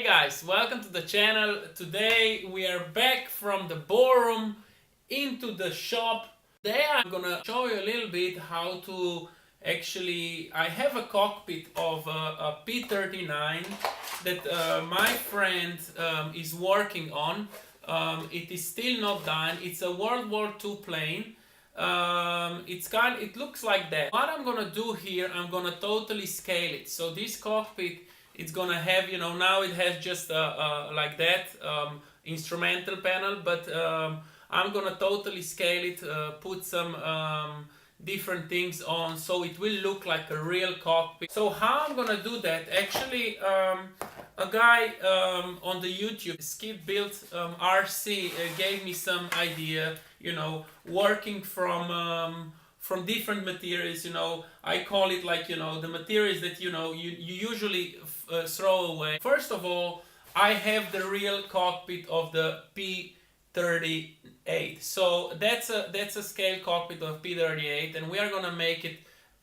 guys, welcome to the channel. Today we are back from the ballroom into the shop. Today I'm gonna show you a little bit how to I have a cockpit of a P39 that my friend is working on. It is still not done. It's a World War II plane. It looks like that. What I'm gonna do here, I'm gonna totally scale it. So this cockpit, it's gonna have, now it has just like that instrumental panel, but I'm gonna totally scale it, put some different things on, so it will look like a real cockpit. So how I'm gonna do that? Actually, a guy on the YouTube, Skip Built RC, gave me some idea. Working from different materials. I call it like the materials that you usually throw away. First of all, I have the real cockpit of the P38. So that's a scale cockpit of P38, and we are gonna make it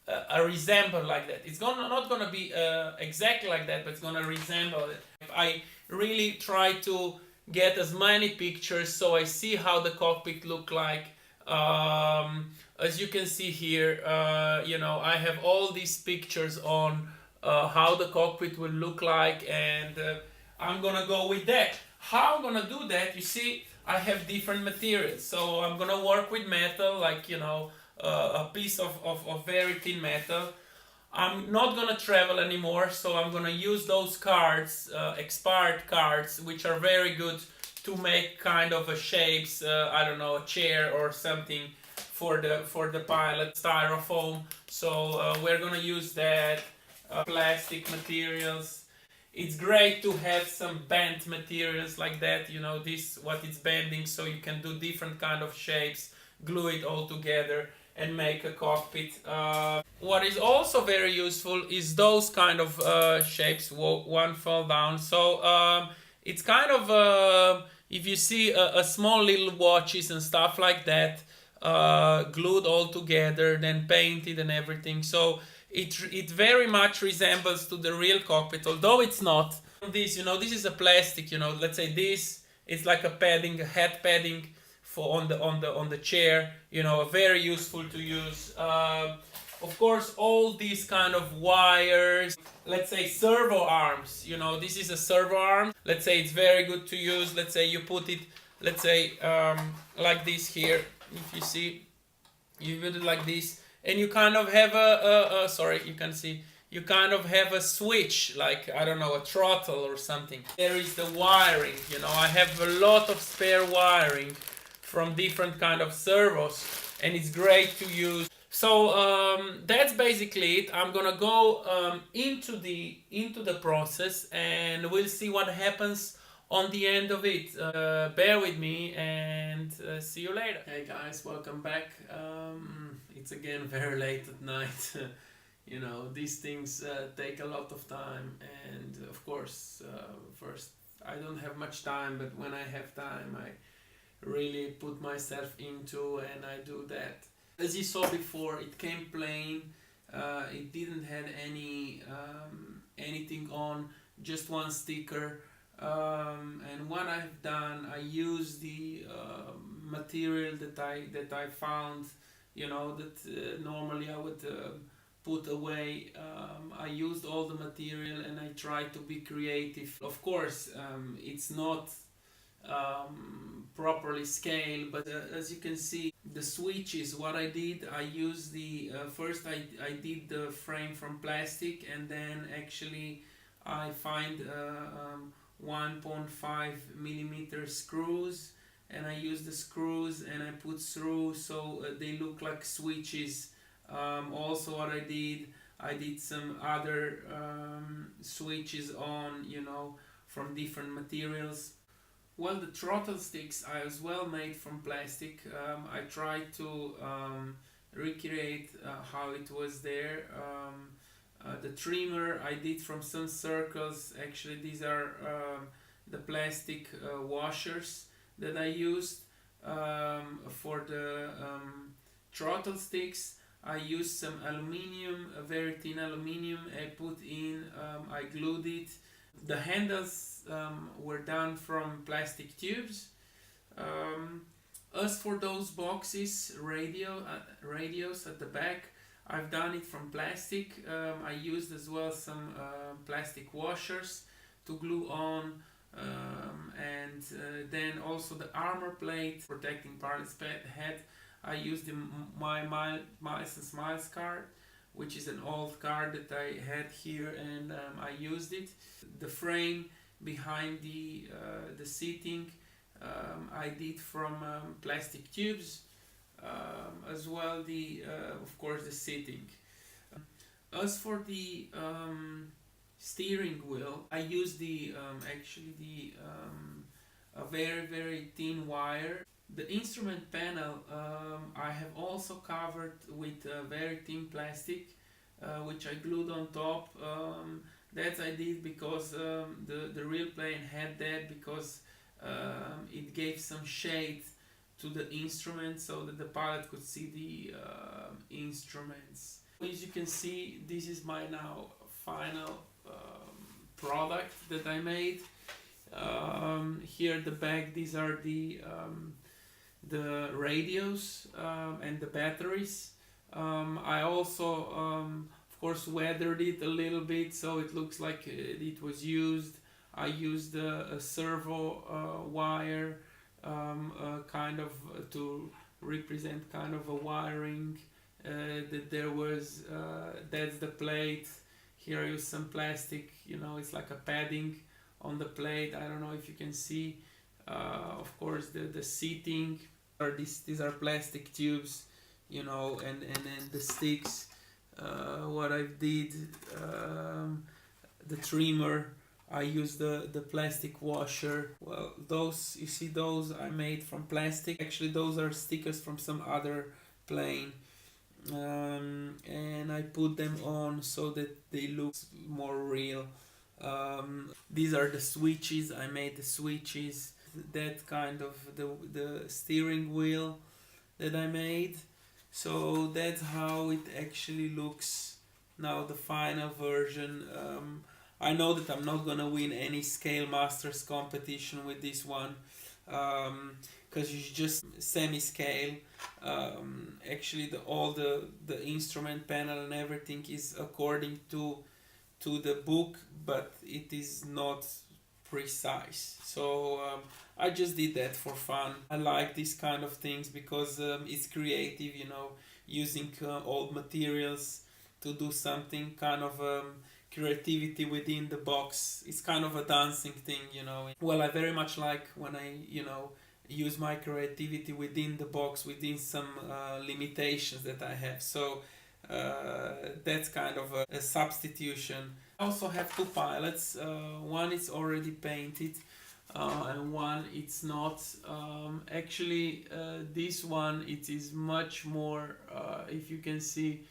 a resemble like that. It's not gonna be exactly like that, but it's gonna resemble it. I really try to get as many pictures so I see how the cockpit look like. As you can see here, I have all these pictures on how the cockpit will look like, and I'm gonna go with that. How I'm gonna do that? You see, I have different materials, so I'm gonna work with metal, like a piece of very thin metal. I'm not gonna travel anymore, so I'm gonna use those cards, expired cards, which are very good to make kind of a shapes. I don't know, a chair or something for the pilot, styrofoam. So we're gonna use that. Plastic materials. It's great to have some bent materials like that. This what it's bending, so you can do different kind of shapes, glue it all together, and make a cockpit. What is also very useful is those kind of shapes. One fall down. So it's kind of if you see a small little watches and stuff like that, glued all together, then painted and everything. So it very much resembles to the real cockpit, although it's not. This is a plastic. Let's say this is like a padding, a head padding for on the chair. Very useful to use. Of course, all these kind of wires. Let's say servo arms. This is a servo arm. Let's say it's very good to use. Let's say you put it, let's say like this here. If you see, you put it like this, and you kind of have sorry, you can see. You kind of have a switch, like, I don't know, a throttle or something. There is the wiring. I have a lot of spare wiring from different kind of servos, and it's great to use. So that's basically it. I'm gonna go into the process, and we'll see what happens on the end of it. Bear with me, and see you later. Hey guys, welcome back. It's again very late at night. These things take a lot of time, and of course, first, I don't have much time, but when I have time, I really put myself into, and I do that. As you saw before, it came plain. It didn't have anything on, just one sticker. And what I've done, I used the material that I found, that normally I would put away. I used all the material, and I tried to be creative. Of course, it's not properly scaled, but as you can see, the switches, what I did, I used the first I did the frame from plastic, and then actually I find 1.5 millimeter screws, and I use the screws and I put through, so they look like switches. Also what I did some other switches on, from different materials. Well, the throttle sticks I as well made from plastic. I tried to recreate how it was there. The trimmer I did from some circles. Actually, these are the plastic washers that I used for the throttle sticks. I used some aluminium, a very thin aluminium. I put in, I glued it The handles were done from plastic tubes. As for those boxes, radios at the back, I've done it from plastic. I used as well some plastic washers to glue on, and then also the armor plate protecting pilot's head. I used my Miles and Smiles card, which is an old card that I had here, and I used it. The frame behind the seating I did from plastic tubes, as well of course the seating. As for the steering wheel, I used a very thin wire. The instrument panel I have also covered with very thin plastic, which I glued on top. That I did because the real plane had that, because it gave some shade to the instrument so that the pilot could see the instruments. As you can see, this is my now final product that I made. Here at the back, these are the radios and the batteries. I also of course weathered it a little bit so it looks like it was used. I used a servo wire kind of to represent kind of a wiring that there was. That's the plate. Here I used some plastic, it's like a padding on the plate. I don't know if you can see. Of course the seating, these are plastic tubes, and then the sticks. What I did, the trimmer, I used the plastic washer. Well, those, you see, those I made from plastic. Actually, those are stickers from some other plane. And I put them on so that they look more real. These are the switches. I made the switches. That kind of the steering wheel that I made. So that's how it actually looks now, the final version. I know that I'm not gonna win any Scale Masters competition with this one, because it's just semi-scale. Actually, all the instrument panel and everything is according to the book, but it is not precise. So I just did that for fun. I like these kind of things because it's creative, using old materials to do something kind of creativity within the box. It's kind of a dancing thing, Well, I very much like when I, use my creativity within the box, within some limitations that I have. So that's kind of a substitution. I also have two pilots. One is already painted and one it's not. Actually, this one, it is much more, if you can see,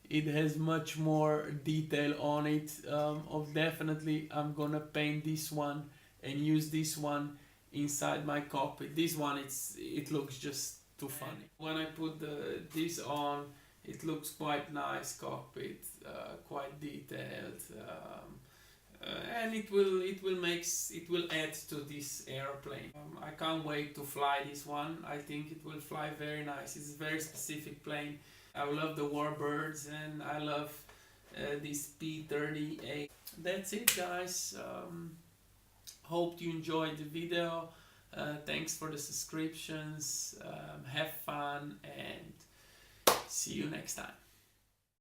it has much more detail on it. Definitely I'm gonna paint this one and use this one inside my cockpit. This one, it looks just too funny. When I put this on, it looks quite nice cockpit, quite detailed, and it will add to this airplane. I can't wait to fly this one. I think it will fly very nice. It's a very specific plane. I love the warbirds and I love this P38. That's it, guys. Hope you enjoyed the video. Thanks for the subscriptions. Have fun and see you next time.